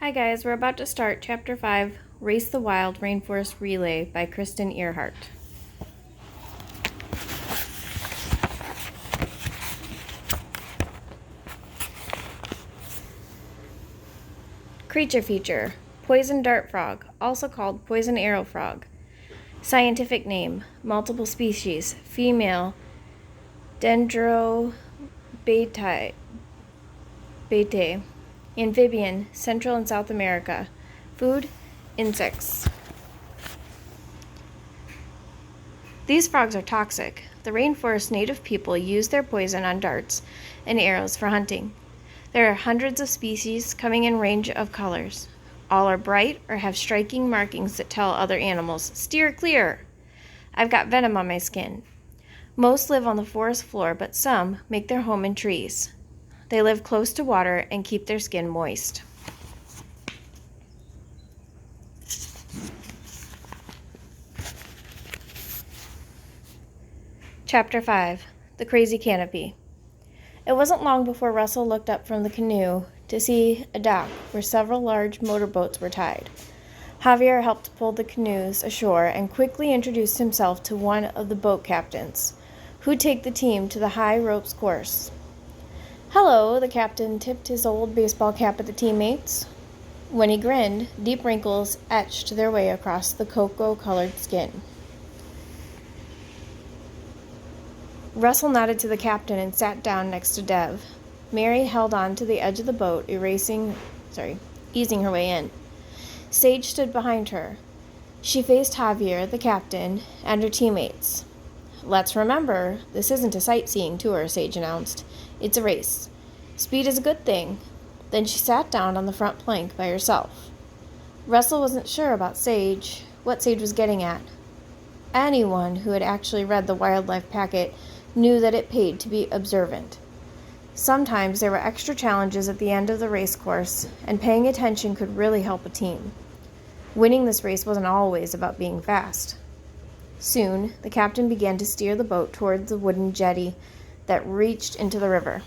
Hi guys, we're about to start Chapter 5, Race the Wild Rainforest Relay by Kristen Earhart. Creature feature, poison dart frog, also called poison arrow frog. Scientific name, multiple species, female, Dendrobatae. Amphibian, Central and South America. Food, insects. These frogs are toxic. The rainforest native people use their poison on darts and arrows for hunting. There are hundreds of species coming in range of colors. All are bright or have striking markings that tell other animals, steer clear. I've got venom on my skin. Most live on the forest floor, but some make their home in trees. They live close to water and keep their skin moist. Chapter 5, The Crazy Canopy. It wasn't long before Russell looked up from the canoe to see a dock where several large motorboats were tied. Javier helped pull the canoes ashore and quickly introduced himself to one of the boat captains, who'd take the team to the high ropes course. "Hello," the captain tipped his old baseball cap at the teammates. When he grinned, deep wrinkles etched their way across the cocoa-colored skin. Russell nodded to the captain and sat down next to Dev. Mary held on to the edge of the boat, easing her way in. Sage stood behind her. She faced Javier, the captain, and her teammates. "Let's remember, this isn't a sightseeing tour," Sage announced. "It's a race. Speed is a good thing." Then she sat down on the front plank by herself. Russell wasn't sure about what Sage was getting at. Anyone who had actually read the wildlife packet knew that it paid to be observant. Sometimes there were extra challenges at the end of the race course, and paying attention could really help a team. Winning this race wasn't always about being fast. Soon, the captain began to steer the boat toward the wooden jetty that reached into the river.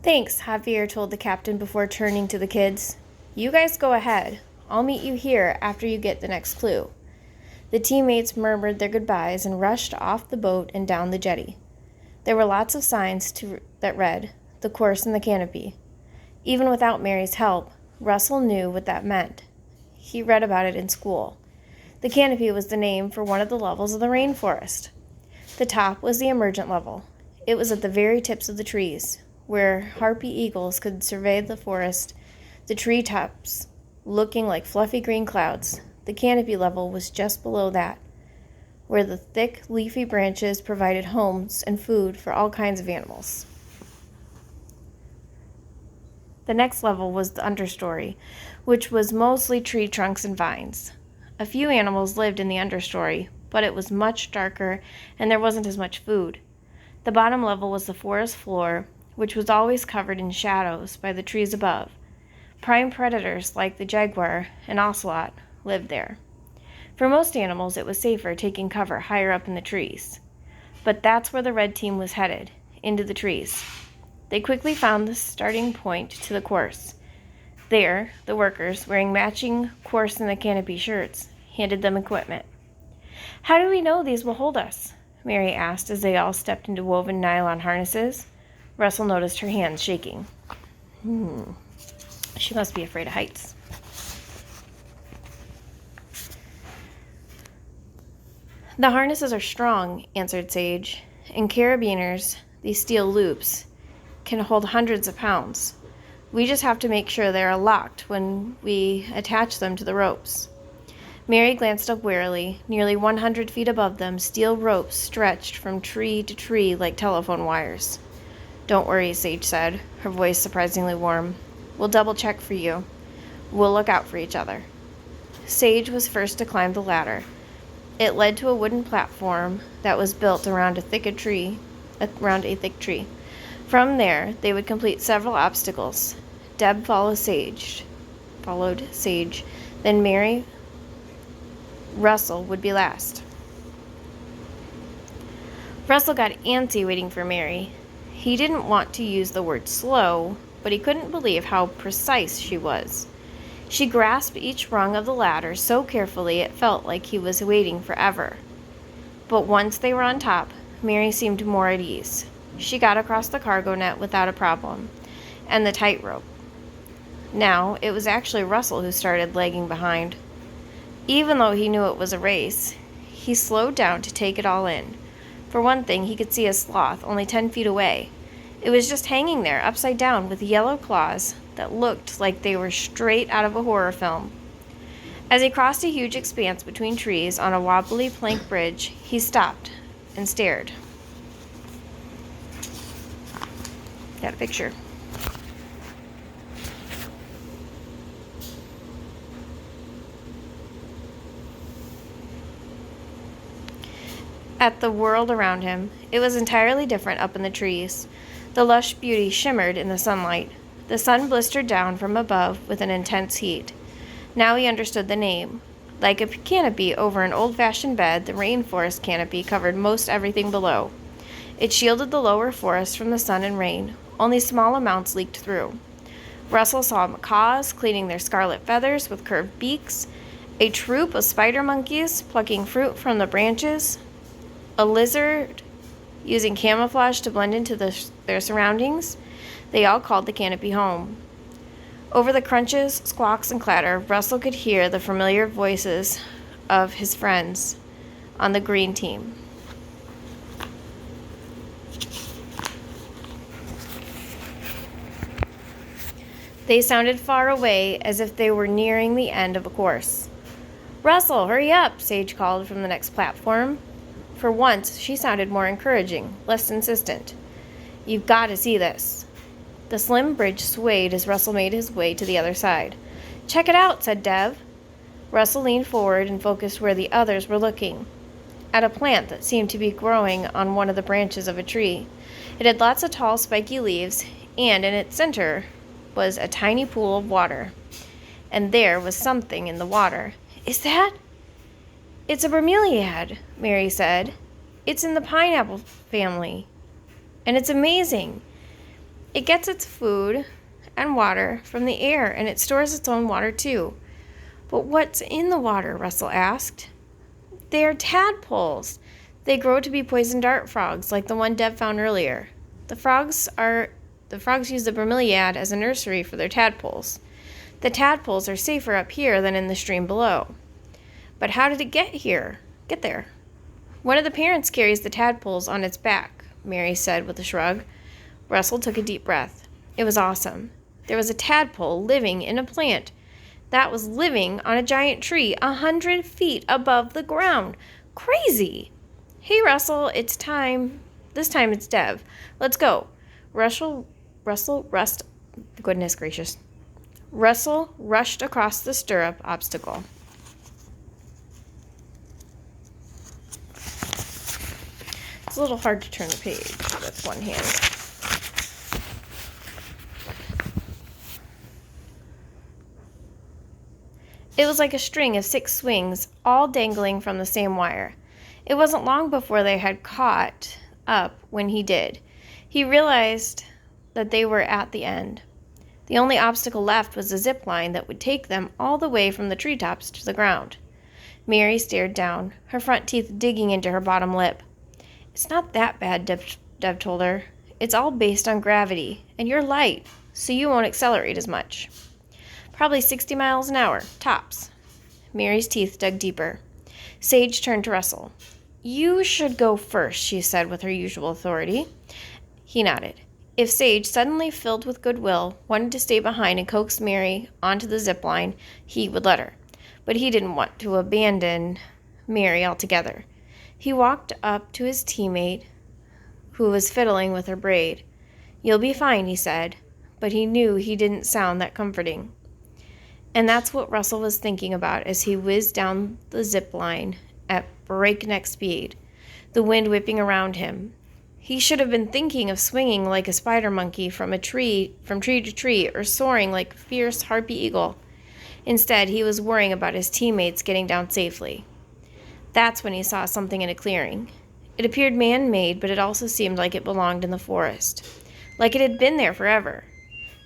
"Thanks," Javier told the captain before turning to the kids. "You guys go ahead. I'll meet you here after you get the next clue." The teammates murmured their goodbyes and rushed off the boat and down the jetty. There were lots of signs that read, "The course and the canopy." Even without Mary's help, Russell knew what that meant. He read about it in school. The canopy was the name for one of the levels of the rainforest. The top was the emergent level. It was at the very tips of the trees, where harpy eagles could survey the forest, the treetops looking like fluffy green clouds. The canopy level was just below that, where the thick, leafy branches provided homes and food for all kinds of animals. The next level was the understory, which was mostly tree trunks and vines. A few animals lived in the understory, but it was much darker and there wasn't as much food. The bottom level was the forest floor, which was always covered in shadows by the trees above. Prime predators like the jaguar and ocelot lived there. For most animals, it was safer taking cover higher up in the trees. But that's where the red team was headed, into the trees. They quickly found the starting point to the course. There, the workers, wearing matching course and the canopy shirts, handed them equipment. "How do we know these will hold us?" Mary asked as they all stepped into woven nylon harnesses. Russell noticed her hands shaking. She must be afraid of heights. "The harnesses are strong," answered Sage. "And carabiners, these steel loops, can hold hundreds of pounds. We just have to make sure they are locked when we attach them to the ropes." Mary glanced up warily. Nearly 100 feet above them, steel ropes stretched from tree to tree like telephone wires. "Don't worry," Sage said, her voice surprisingly warm. "We'll double-check for you. We'll look out for each other." Sage was first to climb the ladder. It led to a wooden platform that was built around a thick tree. From there, they would complete several obstacles. Deb followed Sage. Then Mary. Russell would be last. Russell got antsy waiting for Mary. He didn't want to use the word slow, but he couldn't believe how precise she was. She grasped each rung of the ladder so carefully it felt like he was waiting forever. But once they were on top, Mary seemed more at ease. She got across the cargo net without a problem, and the tightrope. Now, it was actually Russell who started lagging behind. Even though he knew it was a race, he slowed down to take it all in. For one thing, he could see a sloth only 10 feet away. It was just hanging there, upside down, with yellow claws that looked like they were straight out of a horror film. As he crossed a huge expanse between trees on a wobbly plank bridge, he stopped and stared. Got a picture. At the world around him, it was entirely different up in the trees. The lush beauty shimmered in the sunlight. The sun blistered down from above with an intense heat. Now he understood the name. Like a canopy over an old-fashioned bed, the rainforest canopy covered most everything below. It shielded the lower forest from the sun and rain. Only small amounts leaked through. Russell saw macaws cleaning their scarlet feathers with curved beaks, a troop of spider monkeys plucking fruit from the branches, a lizard using camouflage to blend into their surroundings. They all called the canopy home. Over the crunches, squawks, and clatter, Russell could hear the familiar voices of his friends on the green team. They sounded far away, as if they were nearing the end of a course. "Russell, hurry up," Sage called from the next platform. For once, she sounded more encouraging, less insistent. "You've got to see this." The slim bridge swayed as Russell made his way to the other side. "Check it out," said Dev. Russell leaned forward and focused where the others were looking, at a plant that seemed to be growing on one of the branches of a tree. It had lots of tall, spiky leaves, and in its center was a tiny pool of water. And there was something in the water. "Is that?" "It's a bromeliad," Mary said. "It's in the pineapple family. And it's amazing. It gets its food and water from the air, and it stores its own water too." "But what's in the water?" Russell asked. "They're tadpoles. They grow to be poison dart frogs, like the one Deb found earlier. The frogs use the bromeliad as a nursery for their tadpoles. The tadpoles are safer up here than in the stream below." "But how did it get there?" "One of the parents carries the tadpoles on its back," Mary said with a shrug. Russell took a deep breath. It was awesome. There was a tadpole living in a plant that was living on a giant tree 100 feet above the ground. Crazy! "Hey, Russell, it's time. This time it's Dev. Let's go." Goodness gracious. Russell rushed across the stirrup obstacle. It's a little hard to turn the page with one hand. It was like a string of 6 swings, all dangling from the same wire. It wasn't long before they had caught up when he did. He realized that they were at the end. The only obstacle left was a zip line that would take them all the way from the treetops to the ground. Mary stared down, her front teeth digging into her bottom lip. "It's not that bad," Dev told her. "It's all based on gravity, and you're light, so you won't accelerate as much. Probably 60 miles an hour, tops." Mary's teeth dug deeper. Sage turned to Russell. "You should go first," she said with her usual authority. He nodded. If Sage, suddenly filled with goodwill, wanted to stay behind and coax Mary onto the zip line, he would let her. But he didn't want to abandon Mary altogether. He walked up to his teammate, who was fiddling with her braid. "You'll be fine," he said, but he knew he didn't sound that comforting. And that's what Russell was thinking about as he whizzed down the zip line at breakneck speed, the wind whipping around him. He should have been thinking of swinging like a spider monkey from tree to tree, or soaring like a fierce harpy eagle. Instead, he was worrying about his teammates getting down safely. That's when he saw something in a clearing. It appeared man-made, but it also seemed like it belonged in the forest, like it had been there forever.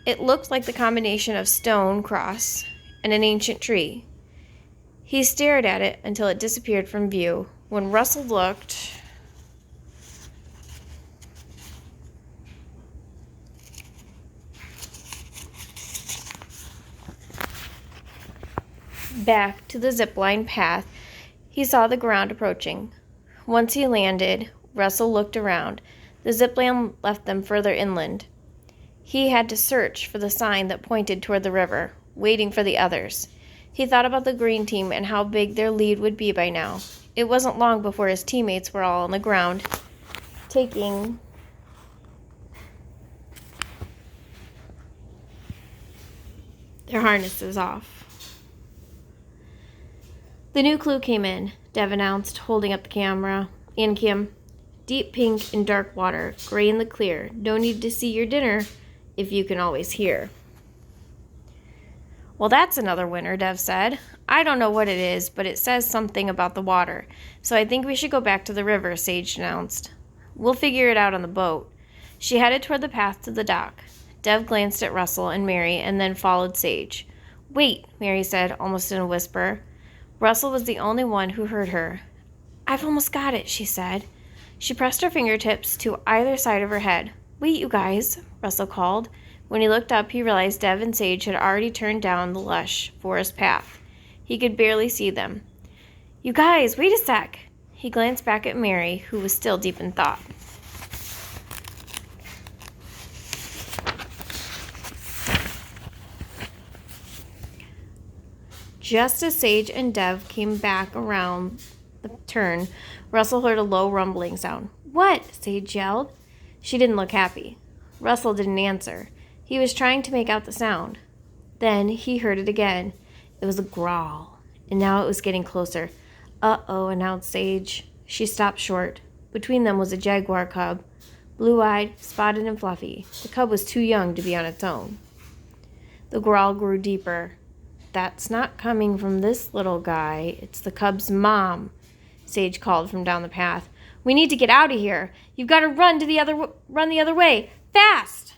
It looked like the combination of stone cross and an ancient tree. He stared at it until it disappeared from view. When Russell looked back to the zipline path, he saw the ground approaching. Once he landed, Russell looked around. The zipline left them further inland. He had to search for the sign that pointed toward the river, waiting for the others. He thought about the green team and how big their lead would be by now. It wasn't long before his teammates were all on the ground, taking their harnesses off. The new clue came in, Dev announced, holding up the camera. And Kim, deep pink in dark water, gray in the clear. No need to see your dinner if you can always hear. Well, that's another winner, Dev said. I don't know what it is, but it says something about the water. So I think we should go back to the river, Sage announced. We'll figure it out on the boat. She headed toward the path to the dock. Dev glanced at Russell and Mary and then followed Sage. Wait, Mary said, almost in a whisper. Russell was the only one who heard her. I've almost got it, she said. She pressed her fingertips to either side of her head. Wait, you guys, Russell called. When he looked up, he realized Dev and Sage had already turned down the lush forest path. He could barely see them. You guys, wait a sec. He glanced back at Mary, who was still deep in thought. Just as Sage and Dev came back around the turn, Russell heard a low rumbling sound. What? Sage yelled. She didn't look happy. Russell didn't answer. He was trying to make out the sound. Then he heard it again. It was a growl, and now it was getting closer. Uh-oh, announced Sage. She stopped short. Between them was a jaguar cub, blue-eyed, spotted, and fluffy. The cub was too young to be on its own. The growl grew deeper. That's not coming from this little guy. It's the cub's mom, Sage called from down the path. We need to get out of here. You've got to run the other way. Fast!